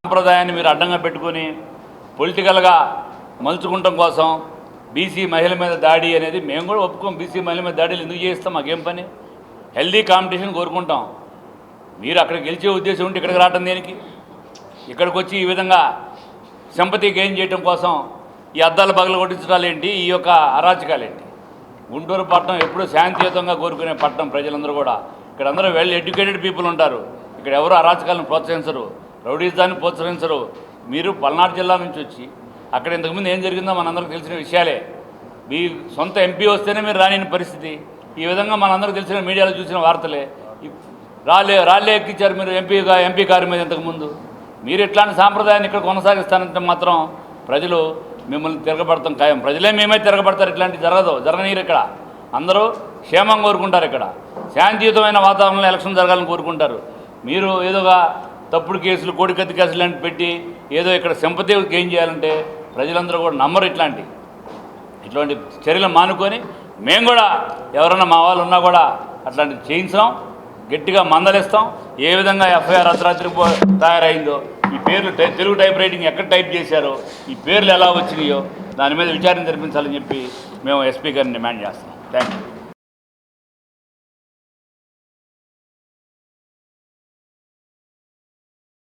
సంప్రదాయాన్ని మీరు అడ్డంగా పెట్టుకొని పొలిటికల్గా మలుచుకుంటాం కోసం బీసీ మహిళ మీద దాడి అనేది మేము కూడా ఒప్పుకోం. బీసీ మహిళ మీద దాడులు ఎందుకు చేస్తాం? మాకేం పని? హెల్దీ కాంపిటీషన్ కోరుకుంటాం. మీరు అక్కడ గెలిచే ఉద్దేశం ఉంటే ఇక్కడికి రావటం దేనికి? ఇక్కడికి వచ్చి ఈ విధంగా సింపతి గెయిన్ చేయడం కోసం ఈ అద్దాలు పగలు కొట్టించడాలు ఏంటి? ఈ యొక్క అరాచకాలు ఏంటి? గుంటూరు పట్టణం ఎప్పుడూ శాంతియుతంగా కోరుకునే పట్టణం. ప్రజలందరూ కూడా ఇక్కడ అందరూ వెల్ ఎడ్యుకేటెడ్ పీపుల్ ఉంటారు. ఇక్కడ ఎవరు అరాచకాలను ప్రోత్సహించరు, రౌడీజాన్ని ప్రోత్సహించరు. మీరు పల్నాడు జిల్లా నుంచి వచ్చి అక్కడ ఇంతకుముందు ఏం జరిగిందో మనందరికీ తెలిసిన విషయాలే. మీ సొంత ఎంపీ వస్తేనే మీరు రాని పరిస్థితి. ఈ విధంగా మనందరికీ తెలిసిన మీడియాలో చూసిన వార్తలే. రాళ్ళే ఎక్కించారు మీరు ఎంపీ కారు మీద ఇంతకుముందు. మీరు ఇట్లాంటి సాంప్రదాయాన్ని ఇక్కడ కొనసాగిస్తానంటే మాత్రం ప్రజలు మిమ్మల్ని తిరగబడతాం ఖాయం. ప్రజలే మేమే తిరగబడతారు. ఇట్లాంటి జరగనీరు. ఇక్కడ అందరూ క్షేమం కోరుకుంటారు. ఇక్కడ శాంతియుతమైన వాతావరణంలో ఎలక్షన్ జరగాలని కోరుకుంటారు. మీరు ఏదోగా తప్పుడు కేసులు, కోడికత్తి కేసులు లాంటి పెట్టి ఏదో ఇక్కడ సింపతి గెయిన్ చేయాలంటే ప్రజలందరూ కూడా నమ్మరు. ఇట్లాంటి చర్యలు మానుకొని మేము కూడా ఎవరైనా మా వాళ్ళు ఉన్నా కూడా అట్లాంటివి చేయించాం, గట్టిగా మందలిస్తాం. ఏ విధంగా ఎఫ్ఐఆర్ అర్ధరాత్రి తయారైందో, ఈ పేర్లు తెలుగు టైప్ రైటింగ్ ఎక్కడ టైప్ చేశారో, ఈ పేర్లు ఎలా వచ్చినాయో దాని మీద విచారణ జరిపించాలని చెప్పి మేము ఎస్పీ గారిని డిమాండ్ చేస్తాం. Thank you.